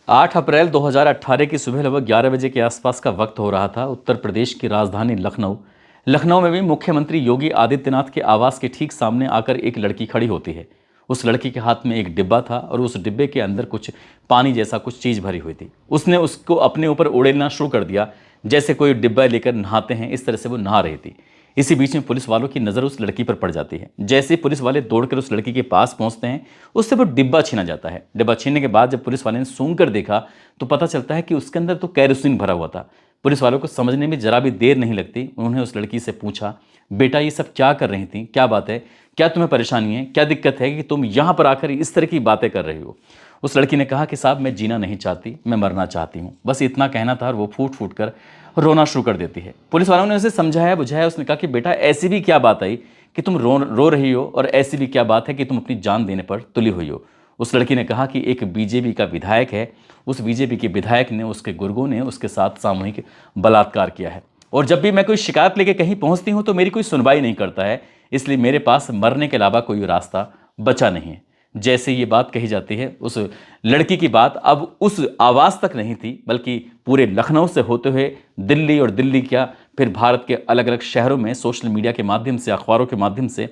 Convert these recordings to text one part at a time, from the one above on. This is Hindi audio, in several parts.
8 अप्रैल 2018 की सुबह लगभग 11 बजे के आसपास का वक्त हो रहा था। उत्तर प्रदेश की राजधानी लखनऊ में भी मुख्यमंत्री योगी आदित्यनाथ के आवास के ठीक सामने आकर एक लड़की खड़ी होती है। उस लड़की के हाथ में एक डिब्बा था और उस डिब्बे के अंदर कुछ पानी जैसा कुछ चीज़ भरी हुई थी। उसने उसको अपने ऊपर उड़ेलना शुरू कर दिया, जैसे कोई डिब्बा लेकर नहाते हैं, इस तरह से वो नहा रही थी। इसी बीच में पुलिस वालों की नज़र उस लड़की पर पड़ जाती है। जैसे ही पुलिस वाले दौड़कर उस लड़की के पास पहुंचते हैं, उससे वो डिब्बा छीना जाता है। डिब्बा छीनने के बाद जब पुलिस वाले ने सूंघ कर देखा तो पता चलता है कि उसके अंदर तो कैरोसिन भरा हुआ था। पुलिस वालों को समझने में जरा भी देर नहीं लगती। उन्होंने उस लड़की से पूछा, बेटा ये सब क्या कर रही थी, क्या बात है, क्या तुम्हें परेशानी है, क्या दिक्कत है कि तुम यहाँ पर आकर इस तरह की बातें कर रही हो। उस लड़की ने कहा कि साहब मैं जीना नहीं चाहती, मैं मरना चाहती हूँ, बस इतना कहना था। और वो फूट फूट कर रोना शुरू कर देती है। पुलिस वालों ने उसे समझाया बुझाया। उसने कहा कि बेटा ऐसी भी क्या बात आई कि तुम रो रही हो, और ऐसी भी क्या बात है कि तुम अपनी जान देने पर तुली हुई हो। उस लड़की ने कहा कि एक बीजेपी का विधायक है, उस बीजेपी के विधायक ने, उसके गुर्गों ने उसके साथ सामूहिक बलात्कार किया है, और जब भी मैं कोई शिकायत लेके कहीं पहुंचती हूं तो मेरी कोई सुनवाई नहीं करता है, इसलिए मेरे पास मरने के अलावा कोई रास्ता बचा नहीं है। जैसे ये बात कही जाती है, उस लड़की की बात अब उस आवाज़ तक नहीं थी, बल्कि पूरे लखनऊ से होते हुए दिल्ली, और दिल्ली क्या फिर भारत के अलग अलग शहरों में सोशल मीडिया के माध्यम से, अखबारों के माध्यम से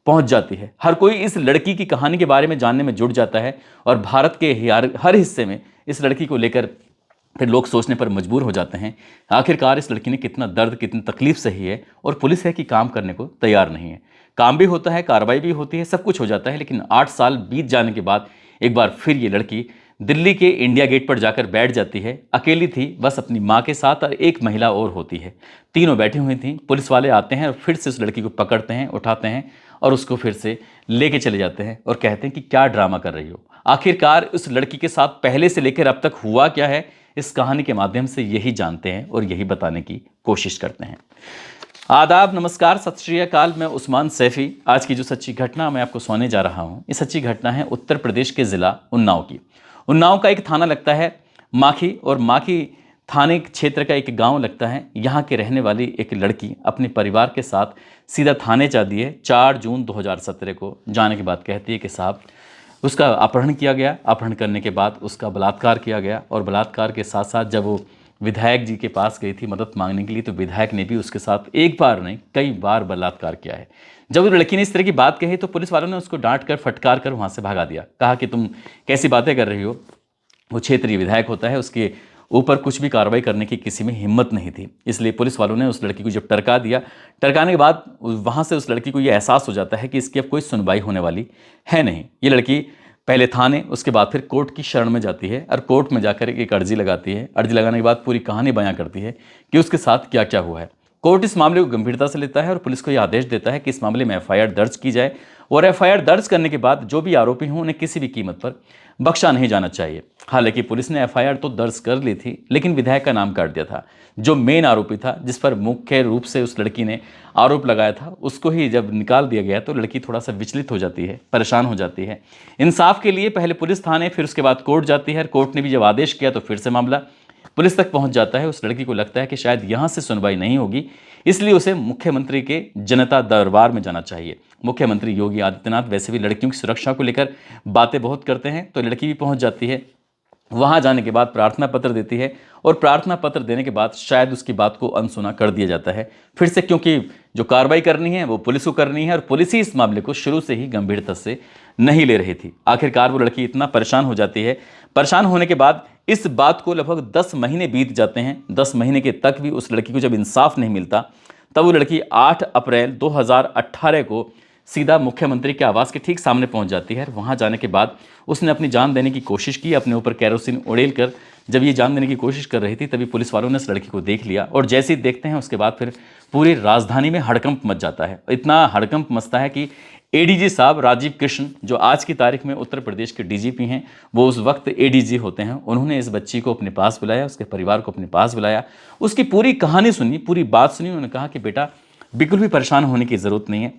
पहुंच जाती है। हर कोई इस लड़की की कहानी के बारे में जानने में जुट जाता है, और भारत के हर हिस्से में इस लड़की को लेकर फिर लोग सोचने पर मजबूर हो जाते हैं, आखिरकार इस लड़की ने कितना दर्द, कितनी तकलीफ सही है, और पुलिस है कि काम करने को तैयार नहीं है। काम भी होता है, कार्रवाई भी होती है, सब कुछ हो जाता है, लेकिन 8 साल बीत जाने के बाद एक बार फिर ये लड़की दिल्ली के इंडिया गेट पर जाकर बैठ जाती है। अकेली थी, बस अपनी माँ के साथ, और एक महिला और होती है। तीनों बैठी हुई थी। पुलिस वाले आते हैं और फिर से उस लड़की को पकड़ते हैं, उठाते हैं और उसको फिर से लेके चले जाते हैं, और कहते हैं कि क्या ड्रामा कर रही हो। आखिरकार उस लड़की के साथ पहले से लेकर अब तक हुआ क्या है, इस कहानी के माध्यम से यही जानते हैं और यही बताने की कोशिश करते हैं। आदाब, नमस्कार, सत श्री अकाल। मैं उस्मान सैफी। आज की जो सच्ची घटना मैं आपको सुनाने जा रहा हूँ, ये सच्ची घटना है उत्तर प्रदेश के ज़िला उन्नाव की। उन्नाव का एक थाना लगता है माखी, और माखी थाने क्षेत्र का एक गांव लगता है। यहाँ के रहने वाली एक लड़की अपने परिवार के साथ सीधा थाने जाती है। 4 जून 2017 को जाने के बाद कहती है कि साहब उसका अपहरण किया गया। अपहरण करने के बाद उसका बलात्कार किया गया, और बलात्कार के साथ साथ जब वो विधायक जी के पास गई थी मदद मांगने के लिए, तो विधायक ने भी उसके साथ एक बार नहीं कई बार बलात्कार किया है। जब उस लड़की ने इस तरह की बात कही तो पुलिस वालों ने उसको डांट कर, फटकार कर वहाँ से भगा दिया। कहा कि तुम कैसी बातें कर रही हो, वो क्षेत्रीय विधायक होता है, उसके ऊपर कुछ भी कार्रवाई करने की किसी में हिम्मत नहीं थी। इसलिए पुलिस वालों ने उस लड़की को जब टरका दिया, टरकाने के बाद वहाँ से उस लड़की को ये एहसास हो जाता है कि इसकी अब कोई सुनवाई होने वाली है नहीं। ये लड़की पहले थाने, उसके बाद फिर कोर्ट की शरण में जाती है, और कोर्ट में जाकर एक अर्जी लगाती है। अर्जी लगाने के बाद पूरी कहानी बयां करती है कि उसके साथ क्या क्या हुआ है। कोर्ट इस मामले को गंभीरता से लेता है और पुलिस को यह आदेश देता है कि इस मामले में एफआईआर दर्ज की जाए, और एफआईआर दर्ज करने के बाद जो भी आरोपी हों उन्हें किसी भी कीमत पर बख्शा नहीं जाना चाहिए। हालांकि पुलिस ने एफआईआर तो दर्ज कर ली थी, लेकिन विधायक का नाम काट दिया था। जो मेन आरोपी था, जिस पर मुख्य रूप से उस लड़की ने आरोप लगाया था, उसको ही जब निकाल दिया गया तो लड़की थोड़ा सा विचलित हो जाती है, परेशान हो जाती है। इंसाफ के लिए पहले पुलिस थाने, फिर उसके बाद कोर्ट जाती है। कोर्ट ने भी जब आदेश किया तो फिर से मामला पुलिस तक पहुंच जाता है। उस लड़की को लगता है कि शायद यहां से सुनवाई नहीं होगी, इसलिए उसे मुख्यमंत्री के जनता दरबार में जाना चाहिए। मुख्यमंत्री योगी आदित्यनाथ वैसे भी लड़कियों की सुरक्षा को लेकर बातें बहुत करते हैं, तो लड़की भी पहुंच जाती है। वहां जाने के बाद प्रार्थना पत्र देती है, और प्रार्थना पत्र देने के बाद शायद उसकी बात को अनसुना कर दिया जाता है फिर से, क्योंकि जो कार्रवाई करनी है वो पुलिस को करनी है, और पुलिस ही इस मामले को शुरू से ही गंभीरता से नहीं ले रही थी। आखिरकार वो लड़की इतना परेशान हो जाती है। परेशान होने के बाद इस बात को लगभग 10 महीने बीत जाते हैं। 10 महीने के तक भी उस लड़की को जब इंसाफ नहीं मिलता, तब वो लड़की 8 अप्रैल 2018 को सीधा मुख्यमंत्री के आवास के ठीक सामने पहुंच जाती है। वहां जाने के बाद उसने अपनी जान देने की कोशिश की, अपने ऊपर कैरोसिन उड़ेल कर। जब ये जान देने की कोशिश कर रही थी तभी पुलिस वालों ने इस लड़की को देख लिया, और जैसे ही देखते हैं उसके बाद फिर पूरी राजधानी में हड़कंप मच जाता है। इतना हड़कंप मचता है कि एडीजी साहब राजीव कृष्ण, जो आज की तारीख में उत्तर प्रदेश के डीजीपी हैं, वो उस वक्त एडीजी होते हैं, उन्होंने इस बच्ची को अपने पास बुलाया, उसके परिवार को अपने पास बुलाया, उसकी पूरी कहानी सुनी, पूरी बात सुनी। उन्होंने कहा कि बेटा बिल्कुल भी परेशान होने की ज़रूरत नहीं है,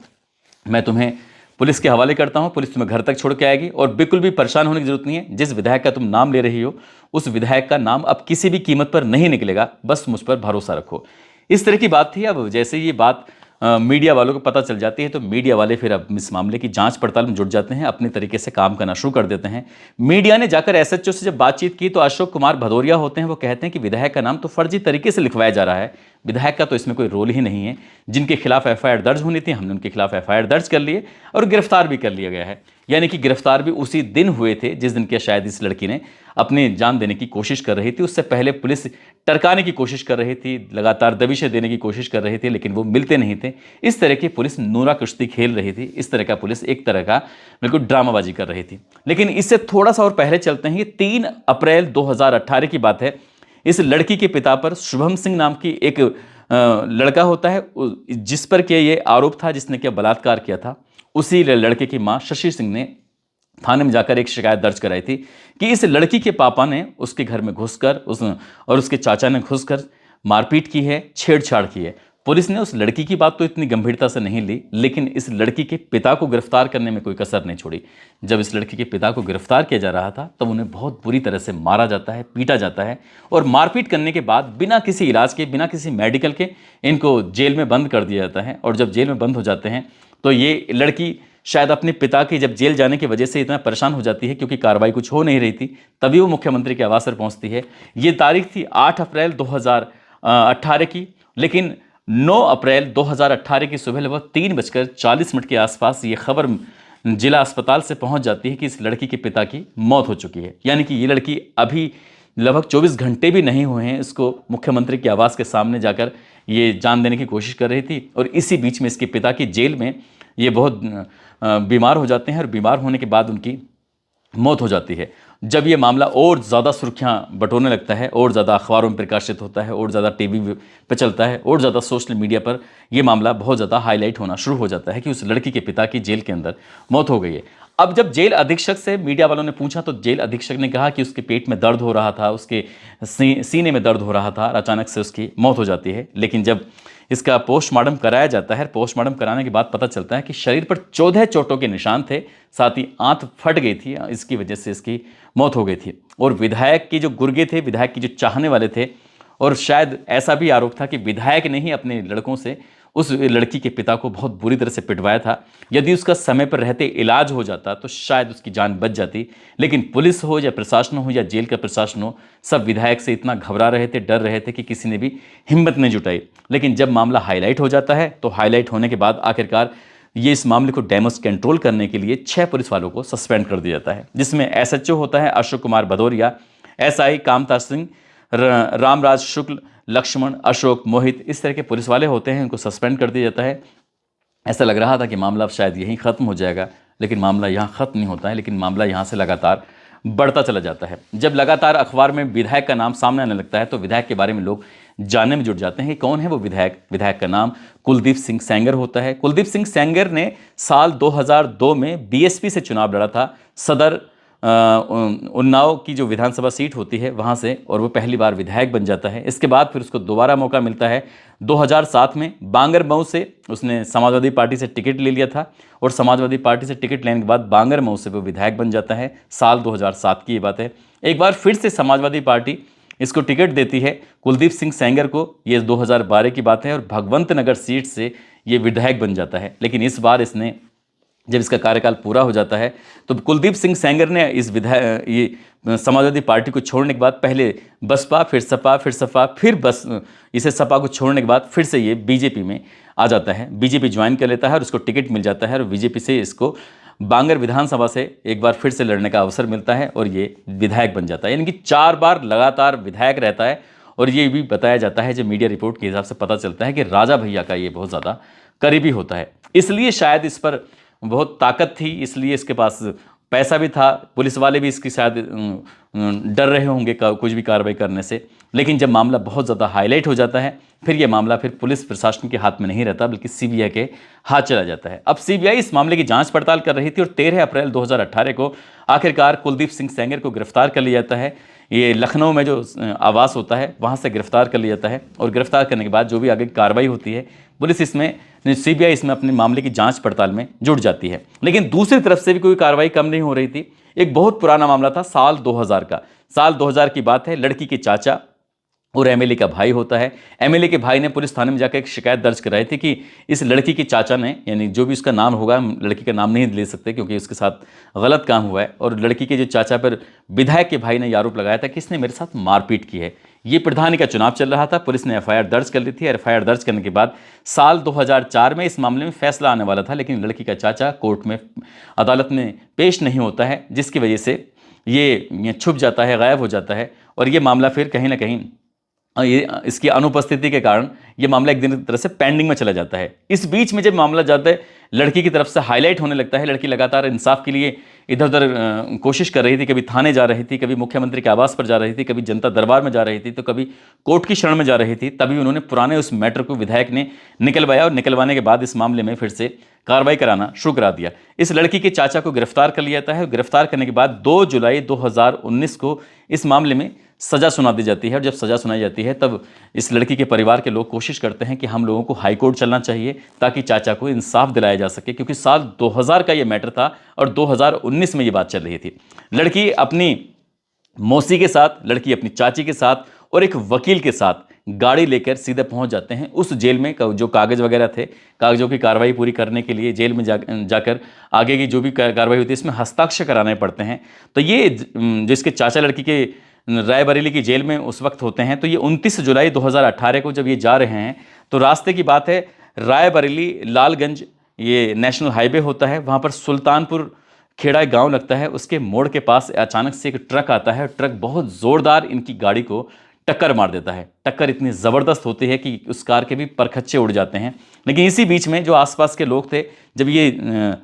मैं तुम्हें पुलिस के हवाले करता हूं, पुलिस तुम्हें घर तक छोड़ के आएगी, और बिल्कुल भी परेशान होने की जरूरत नहीं है। जिस विधायक का तुम नाम ले रही हो, उस विधायक का नाम अब किसी भी कीमत पर नहीं निकलेगा, बस मुझ पर भरोसा रखो। इस तरह की बात थी। अब जैसे ये बात मीडिया वालों को पता चल जाती है तो मीडिया वाले फिर अब इस मामले की जांच पड़ताल में जुट जाते हैं, अपने तरीके से काम करना शुरू कर देते हैं। मीडिया ने जाकर एसएचओ से जब बातचीत की तो अशोक कुमार भदौरिया होते हैं, वो कहते हैं कि विधायक का नाम तो फर्जी तरीके से लिखवाया जा रहा है, विधायक का तो इसमें कोई रोल ही नहीं है। जिनके खिलाफ एफआईआर दर्ज होनी थी हमने उनके खिलाफ एफआईआर दर्ज कर लिए और गिरफ्तार भी कर लिया गया है। यानी कि गिरफ्तार भी उसी दिन हुए थे जिस दिन के शायद इस लड़की ने अपनी जान देने की कोशिश कर रही थी। उससे पहले पुलिस टरकाने की कोशिश कर रही थी, लगातार दबिशें देने की कोशिश कर रही थी, लेकिन वो मिलते नहीं थे। इस तरह की पुलिस नूरा कुश्ती खेल रही थी, इस तरह का पुलिस एक तरह का बिल्कुल ड्रामाबाजी कर रही थी। लेकिन इससे थोड़ा सा और पहले चलते हैं। ये 3 अप्रैल 2018 की बात है। इस लड़की के पिता पर शुभम सिंह नाम की एक लड़का होता है, जिस पर के ये आरोप था, जिसने क्या बलात्कार किया था। उसी लड़के की मां शशि सिंह ने थाने में जाकर एक शिकायत दर्ज कराई थी कि इस लड़की के पापा ने उसके घर में घुसकर और उसके चाचा ने घुसकर मारपीट की है, छेड़छाड़ की है। पुलिस ने उस लड़की की बात तो इतनी गंभीरता से नहीं ली, लेकिन इस लड़की के पिता को गिरफ्तार करने में कोई कसर नहीं छोड़ी। जब इस लड़की के पिता को गिरफ्तार किया जा रहा था तब उन्हें बहुत बुरी तरह से मारा जाता है, पीटा जाता है और मारपीट करने के बाद बिना किसी इलाज के, बिना किसी मेडिकल के इनको जेल में बंद कर दिया जाता है। और जब जेल में बंद हो जाते हैं तो ये लड़की शायद अपने पिता की जब जेल जाने की वजह से इतना परेशान हो जाती है, क्योंकि कार्रवाई कुछ हो नहीं रही थी, तभी वो मुख्यमंत्री के आवास पर पहुंचती है। ये तारीख थी 8 अप्रैल 2018 की। लेकिन 9 अप्रैल 2018 की सुबह लगभग 3:40 के आसपास ये खबर जिला अस्पताल से पहुंच जाती है कि इस लड़की के पिता की मौत हो चुकी है। यानी कि ये लड़की अभी लगभग 24 घंटे भी नहीं हुए हैं, इसको मुख्यमंत्री के आवास के सामने जाकर ये जान देने की कोशिश कर रही थी। और इसी बीच में इसके पिता की जेल में ये बहुत बीमार हो जाते हैं और बीमार होने के बाद उनकी मौत हो जाती है। जब ये मामला और ज़्यादा सुर्खियां बटोरने लगता है, और ज़्यादा अखबारों में प्रकाशित होता है, और ज़्यादा टीवी पे चलता है, और ज़्यादा सोशल मीडिया पर ये मामला बहुत ज़्यादा हाईलाइट होना शुरू हो जाता है कि उस लड़की के पिता की जेल के अंदर मौत हो गई है। अब जब जेल अधीक्षक से मीडिया वालों ने पूछा तो जेल अधीक्षक ने कहा कि उसके पेट में दर्द हो रहा था, उसके सीने में दर्द हो रहा था, अचानक से उसकी मौत हो जाती है। लेकिन जब इसका पोस्टमार्टम कराया जाता है, पोस्टमार्टम कराने के बाद पता चलता है कि शरीर पर 14 चोटों के निशान थे, साथ ही आंत फट गई थी, इसकी वजह से इसकी मौत हो गई थी। और विधायक की जो गुर्गे थे, विधायक की जो चाहने वाले थे, और शायद ऐसा भी आरोप था कि विधायक ने ही अपने लड़कों से उस लड़की के पिता को बहुत बुरी तरह से पिटवाया था। यदि उसका समय पर रहते इलाज हो जाता तो शायद उसकी जान बच जाती। लेकिन पुलिस हो या प्रशासन हो या जेल का प्रशासन हो, सब विधायक से इतना घबरा रहे थे, डर रहे थे कि किसी ने भी हिम्मत नहीं जुटाई। लेकिन जब मामला हाईलाइट हो जाता है तो हाईलाइट होने के बाद आखिरकार ये इस मामले को डैमेज कंट्रोल करने के लिए 6 पुलिस वालों को सस्पेंड कर दिया जाता है, जिसमें एसएचओ होता है अशोक कुमार भदौरिया, एसआई कामता सिंह, रामराज शुक्ल, लक्ष्मण, अशोक, मोहित, इस तरह के पुलिस वाले होते हैं, इनको सस्पेंड कर दिया जाता है। ऐसा लग रहा था कि मामला शायद यहीं ख़त्म हो जाएगा, लेकिन मामला यहाँ ख़त्म नहीं होता है, लेकिन मामला यहाँ से लगातार बढ़ता चला जाता है। जब लगातार अखबार में विधायक का नाम सामने आने लगता है तो विधायक के बारे में लोग जानने में जुट जाते हैं। कौन है वो विधायक? विधायक का नाम कुलदीप सिंह सेंगर होता है। कुलदीप सिंह सेंगर ने साल 2002 में बीएसपी से चुनाव लड़ा था, सदर उन्नाव की जो विधानसभा सीट होती है वहाँ से, और वो पहली बार विधायक बन जाता है। इसके बाद फिर उसको दोबारा मौका मिलता है 2007 में। बांगरमऊ से उसने समाजवादी पार्टी से टिकट ले लिया था, और समाजवादी पार्टी से टिकट लेने के बाद बांगरमऊ से वो विधायक बन जाता है। साल 2007 की ये बात है। एक बार फिर से समाजवादी पार्टी इसको टिकट देती है कुलदीप सिंह सेंगर को, ये 2012 की बात है, और भगवंत नगर सीट से ये विधायक बन जाता है। लेकिन इस बार इसने, जब इसका कार्यकाल पूरा हो जाता है तो कुलदीप सिंह सेंगर ने इस ये समाजवादी पार्टी को छोड़ने के बाद पहले बसपा, फिर सपा, फिर सपा, फिर इसे सपा को छोड़ने के बाद फिर से ये बीजेपी में आ जाता है, बीजेपी ज्वाइन कर लेता है और उसको टिकट मिल जाता है, और बीजेपी से इसको बांगर विधानसभा से एक बार फिर से लड़ने का अवसर मिलता है और ये विधायक बन जाता है। यानी कि 4 बार लगातार विधायक रहता है। और ये भी बताया जाता है, जब मीडिया रिपोर्ट के हिसाब से पता चलता है कि राजा भैया का ये बहुत ज़्यादा करीबी होता है, इसलिए शायद इस पर बहुत ताकत थी, इसलिए इसके पास पैसा भी था, पुलिस वाले भी इसकी शायद डर रहे होंगे कुछ भी कार्रवाई करने से। लेकिन जब मामला बहुत ज़्यादा हाईलाइट हो जाता है फिर ये मामला फिर पुलिस प्रशासन के हाथ में नहीं रहता, बल्कि सीबीआई के हाथ चला जाता है। अब सीबीआई इस मामले की जांच पड़ताल कर रही थी और 13 अप्रैल 2018 को आखिरकार कुलदीप सिंह सेंगर को गिरफ्तार कर लिया जाता है। ये लखनऊ में जो आवास होता है वहाँ से गिरफ्तार कर लिया जाता है, और गिरफ्तार करने के बाद जो भी आगे कार्रवाई होती है पुलिस इसमें, सीबीआई इसमें अपने मामले की जांच पड़ताल में जुट जाती है। लेकिन दूसरी तरफ से भी कोई कार्रवाई कम नहीं हो रही थी। एक बहुत पुराना मामला था साल 2000 का, साल 2000 की बात है। लड़की के चाचा और एमएलए का भाई होता है। एमएलए के भाई ने पुलिस थाने में जाकर एक शिकायत दर्ज कराई थी कि इस लड़की के चाचा ने, यानी जो भी उसका नाम होगा, हम लड़की का नाम नहीं ले सकते क्योंकि उसके साथ गलत काम हुआ है, और लड़की के जो चाचा पर विधायक के भाई ने आरोप लगाया था कि इसने मेरे साथ मारपीट की है। ये प्रधानी का चुनाव चल रहा था, पुलिस ने एफआईआर दर्ज कर ली थी। एफआईआर दर्ज करने के बाद साल 2004 में इस मामले में फैसला आने वाला था, लेकिन लड़की का चाचा कोर्ट में, अदालत में पेश नहीं होता है, जिसकी वजह से ये छुप जाता है, गायब हो जाता है, और ये मामला फिर कहीं ना कहीं इसकी अनुपस्थिति के कारण ये मामला एक दिन की तरह से पेंडिंग में चला जाता है। इस बीच में जब मामला जाता है, लड़की की तरफ से हाईलाइट होने लगता है। लड़की लगातार इंसाफ के लिए इधर उधर कोशिश कर रही थी, कभी थाने जा रही थी, कभी मुख्यमंत्री के आवास पर जा रही थी, कभी जनता दरबार में जा रही थी, तो कभी कोर्ट की शरण में जा रही थी। तभी उन्होंने पुराने उस मैटर को विधायक ने निकलवाया, और निकलवाने के बाद इस मामले में फिर से कार्रवाई कराना शुरू करा दिया। इस लड़की के चाचा को गिरफ्तार कर लिया जाता है। गिरफ्तार करने के बाद 2 जुलाई 2019 को इस मामले में सजा सुना दी जाती है, और जब सजा सुनाई जाती है तब इस लड़की के परिवार के लोग कोशिश करते हैं कि हम लोगों को हाई कोर्ट चलना चाहिए ताकि चाचा को इंसाफ दिलाया जा सके, क्योंकि साल 2000 का ये मैटर था और 2019 में ये बात चल रही थी। लड़की अपनी मौसी के साथ, लड़की अपनी चाची के साथ और एक वकील के साथ गाड़ी लेकर सीधे पहुंच जाते हैं उस जेल में। जो कागज़ वगैरह थे, कागज़ों की कार्रवाई पूरी करने के लिए जेल में जाकर आगे की जो भी कार्रवाई होती है इसमें हस्ताक्षर कराने पड़ते हैं। तो ये जिसके चाचा लड़की के रायबरेली की जेल में उस वक्त होते हैं। तो ये 29 जुलाई 2018 को जब ये जा रहे हैं तो रास्ते की बात है, रायबरेली लालगंज ये नेशनल हाईवे होता है, वहाँ पर सुल्तानपुर खेड़ा गांव लगता है। उसके मोड़ के पास अचानक से एक ट्रक आता है। ट्रक बहुत ज़ोरदार इनकी गाड़ी को टक्कर मार देता है। टक्कर इतनी ज़बरदस्त होती है कि उस कार के भी परखच्चे उड़ जाते हैं। लेकिन इसी बीच में जो आसपास के लोग थे, जब ये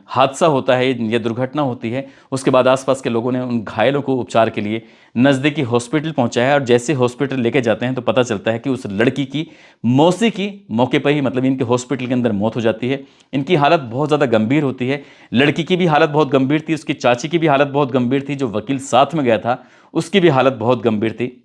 हादसा होता है, ये दुर्घटना होती है, उसके बाद आसपास के लोगों ने उन घायलों को उपचार के लिए नज़दीकी हॉस्पिटल पहुंचाया, और जैसे हॉस्पिटल लेके जाते हैं तो पता चलता है कि उस लड़की की मौसी की मौके पर ही, मतलब इनके हॉस्पिटल के अंदर मौत हो जाती है। इनकी हालत बहुत ज़्यादा गंभीर होती है। लड़की की भी हालत बहुत गंभीर थी, उसकी चाची की भी हालत बहुत गंभीर थी, जो वकील साथ में गया था उसकी भी हालत बहुत गंभीर थी।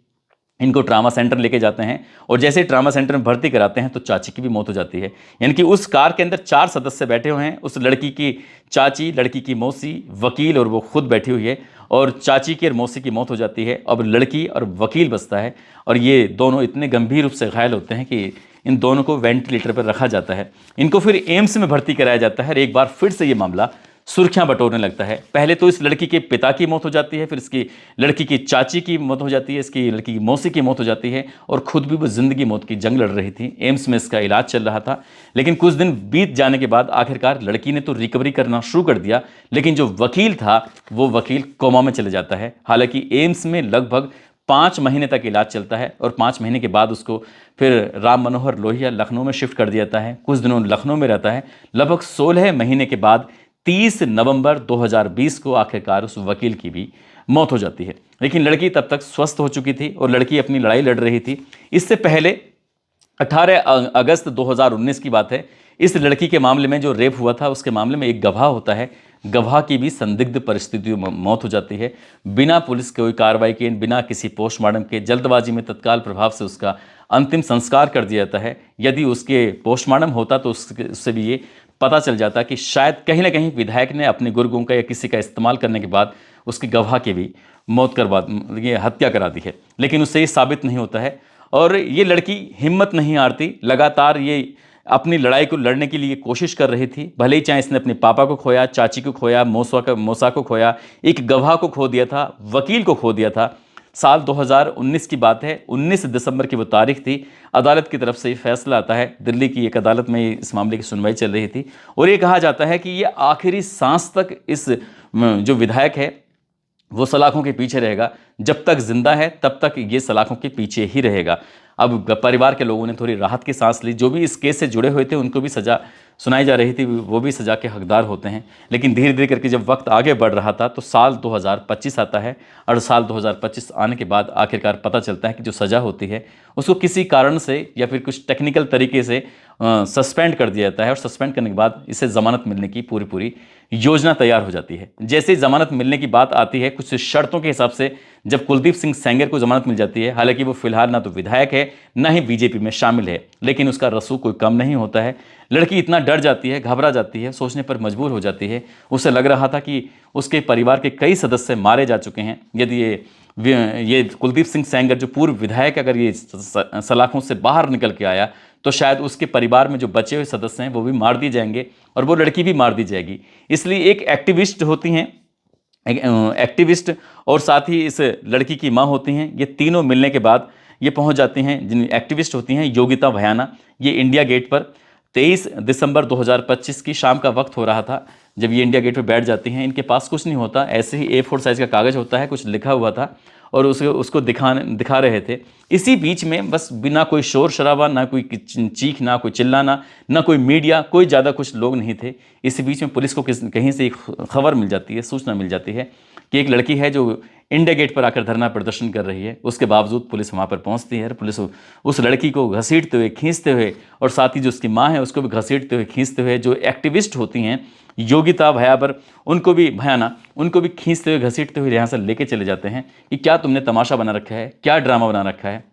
इनको ट्रामा सेंटर लेके जाते हैं, और जैसे ही ट्रामा सेंटर में भर्ती कराते हैं तो चाची की भी मौत हो जाती है। यानी कि उस कार के अंदर 4 सदस्य बैठे हुए हैं, उस लड़की की चाची, लड़की की मौसी, वकील और वो खुद बैठी हुई है, और चाची की और मौसी की मौत हो जाती है। अब लड़की और वकील बचता है, और ये दोनों इतने गंभीर रूप से घायल होते हैं कि इन दोनों को वेंटिलेटर पर रखा जाता है। इनको फिर एम्स में भर्ती कराया जाता है। और एक बार फिर से ये मामला सुर्खियां बटोरने लगता है। पहले तो इस लड़की के पिता की मौत हो जाती है, फिर इसकी लड़की की चाची की मौत हो जाती है, इसकी लड़की की मौसी की मौत हो जाती है, और खुद भी वो जिंदगी मौत की जंग लड़ रही थी। एम्स में इसका इलाज चल रहा था। लेकिन कुछ दिन बीत जाने के बाद आखिरकार लड़की ने तो रिकवरी करना शुरू कर दिया, लेकिन जो वकील था वो वकील कोमा में चले जाता है। हालांकि एम्स में लगभग 5 महीने तक इलाज चलता है, और 5 महीने के बाद उसको फिर राम मनोहर लोहिया लखनऊ में शिफ्ट कर दिया जाता है। कुछ दिनों लखनऊ में रहता है। लगभग 16 महीने के बाद 30 नवंबर 2020 को आखिरकार उस वकील की भी मौत हो जाती है। लेकिन लड़की तब तक स्वस्थ हो चुकी थी और लड़की अपनी लड़ाई लड़ रही थी। इससे पहले 18 अगस्त 2019 की बात है, इस लड़की के मामले में जो रेप हुआ था उसके मामले में एक गवाह होता है। गवाह की भी संदिग्ध परिस्थितियों में मौत हो जाती है। बिना पुलिस कोई कार्रवाई के, बिना किसी पोस्टमार्टम के, जल्दबाजी में तत्काल प्रभाव से उसका अंतिम संस्कार कर दिया जाता है। यदि उसके पोस्टमार्टम होता तो उससे भी ये पता चल जाता कि शायद कहीं ना कहीं विधायक ने अपने गुर्गों का या किसी का इस्तेमाल करने के बाद उसकी गवाह की भी मौत करवा, ये हत्या करा दी है। लेकिन उससे ये साबित नहीं होता है, और ये लड़की हिम्मत नहीं हारती। लगातार ये अपनी लड़ाई को लड़ने के लिए कोशिश कर रही थी। भले ही चाहे इसने अपने पापा को खोया, चाची को खोया, मौसा को खोया, एक गवाह को खो दिया था, वकील को खो दिया था। साल 2019 की बात है, 19 दिसंबर की वो तारीख थी। अदालत की तरफ से ये फैसला आता है। दिल्ली की एक अदालत में इस मामले की सुनवाई चल रही थी, और ये कहा जाता है कि ये आखिरी सांस तक इस जो विधायक है वो सलाखों के पीछे रहेगा। जब तक जिंदा है तब तक ये सलाखों के पीछे ही रहेगा। अब परिवार के लोगों ने थोड़ी राहत की सांस ली। जो भी इस केस से जुड़े हुए थे उनको भी सज़ा सुनाई जा रही थी, वो भी सज़ा के हकदार होते हैं। लेकिन धीरे धीरे करके जब वक्त आगे बढ़ रहा था तो साल 2025 आता है, और साल 2025 आने के बाद आखिरकार पता चलता है कि जो सज़ा होती है उसको किसी कारण से या फिर कुछ टेक्निकल तरीके से सस्पेंड कर दिया जाता है, और सस्पेंड करने के बाद इसे ज़मानत मिलने की पूरी योजना तैयार हो जाती है। जैसे ही ज़मानत मिलने की बात आती है, कुछ शर्तों के हिसाब से जब कुलदीप सिंह सेंगर को ज़मानत मिल जाती है, हालांकि वो फिलहाल ना तो विधायक है ना ही बीजेपी में शामिल है, लेकिन उसका रसूख कोई कम नहीं होता है। लड़की इतना डर जाती है, घबरा जाती है, सोचने पर मजबूर हो जाती है। उसे लग रहा था कि उसके परिवार के कई सदस्य मारे जा चुके हैं। यदि ये ये कुलदीप सिंह सेंगर जो पूर्व विधायक अगर ये सलाखों से बाहर निकल के आया तो शायद उसके परिवार में जो बचे हुए सदस्य हैं वो भी मार दिए जाएंगे और वो लड़की भी मार दी जाएगी। इसलिए एक एक्टिविस्ट होती हैं, एक्टिविस्ट और साथ ही इस लड़की की माँ होती हैं, ये तीनों मिलने के बाद ये पहुंच जाती हैं। जिन एक्टिविस्ट होती हैं योगिता भयाना, ये इंडिया गेट पर 23 दिसंबर 2025 की शाम का वक्त हो रहा था जब ये इंडिया गेट पर बैठ जाती हैं। इनके पास कुछ नहीं होता, ऐसे ही A4 साइज़ का कागज़ होता है, कुछ लिखा हुआ था और उसको दिखा रहे थे। इसी बीच में बस बिना कोई शोर शराबा, ना कोई चीख, ना कोई चिल्लाना, ना कोई मीडिया, कोई ज़्यादा कुछ लोग नहीं थे। इसी बीच में पुलिस को कहीं से एक खबर मिल जाती है, सूचना मिल जाती है कि एक लड़की है जो इंडिया गेट पर आकर धरना प्रदर्शन कर रही है। उसके बावजूद पुलिस वहाँ पर पहुँचती है। पुलिस उस लड़की को घसीटते हुए, खींचते हुए और साथ ही जो उसकी माँ है उसको भी घसीटते हुए, खींचते हुए, जो एक्टिविस्ट होती हैं योगिता भयाबर, उनको भी खींचते हुए, घसीटते हुए यहाँ से लेके चले जाते हैं कि क्या तुमने तमाशा बना रखा है, क्या ड्रामा बना रखा है।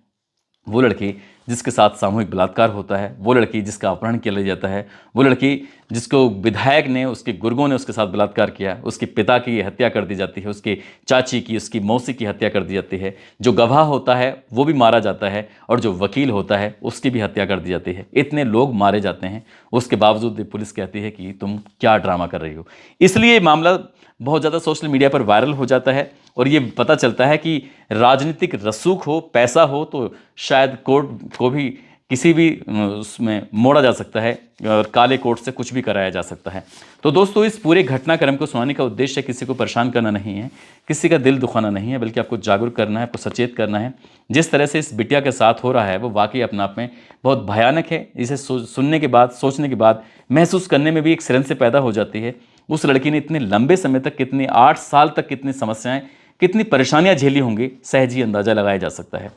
वो लड़की जिसके साथ सामूहिक बलात्कार होता है, वो लड़की जिसका अपहरण किया जाता है, वो लड़की जिसको विधायक ने, उसके गुर्गों ने उसके साथ बलात्कार किया, उसके पिता की हत्या कर दी जाती है, उसके चाची की, उसकी मौसी की हत्या कर दी जाती है, जो गवाह होता है वो भी मारा जाता है और जो वकील होता है उसकी भी हत्या कर दी जाती है। इतने लोग मारे जाते हैं, उसके बावजूद भी पुलिस कहती है कि तुम क्या ड्रामा कर रही हो। इसलिए मामला बहुत ज़्यादा सोशल मीडिया पर वायरल हो जाता है और ये पता चलता है कि राजनीतिक रसूख हो, पैसा हो तो शायद कोर्ट को भी किसी भी उसमें मोड़ा जा सकता है और काले कोर्ट से कुछ भी कराया जा सकता है। तो दोस्तों, इस पूरे घटनाक्रम को सुनाने का उद्देश्य किसी को परेशान करना नहीं है, किसी का दिल दुखाना नहीं है, बल्कि आपको जागरूक करना है, आपको सचेत करना है। जिस तरह से इस बिटिया के साथ हो रहा है वो वाकई अपने आप में बहुत भयानक है। इसे सुनने के बाद, सोचने के बाद, महसूस करने में भी एक सिरन से पैदा हो जाती है। उस लड़की ने इतने लंबे समय तक, कितनी 8 साल तक कितनी समस्याएं, कितनी परेशानियां झेली होंगी, सहज ही अंदाजा लगाया जा सकता है।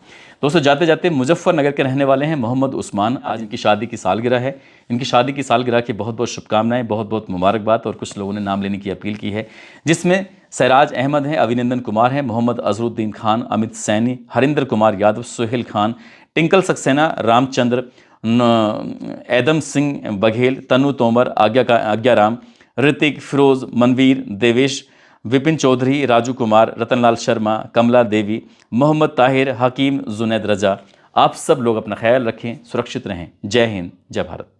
दोस्तों, जाते जाते मुजफ्फरनगर के रहने वाले हैं मोहम्मद उस्मान। आज इनकी शादी की सालगिरह है। इनकी शादी की सालगिरह की बहुत बहुत शुभकामनाएं, बहुत बहुत मुबारकबाद। और कुछ लोगों ने नाम लेने की अपील की है, जिसमें सराज अहमद है, अभिनंदन कुमार है, मोहम्मद अजरुद्दीन खान, अमित सैनी, हरिंदर कुमार यादव, सुहेल खान, टिंकल सक्सेना, रामचंद्र, एदम सिंह बघेल, तनु तोमर, आज्ञा राम, ऋतिक, फिरोज, मनवीर, देवेश, विपिन चौधरी, राजू कुमार, रतनलाल शर्मा, कमला देवी, मोहम्मद ताहिर, हकीम, जुनैद रजा। आप सब लोग अपना ख्याल रखें, सुरक्षित रहें। जय हिंद, जय भारत।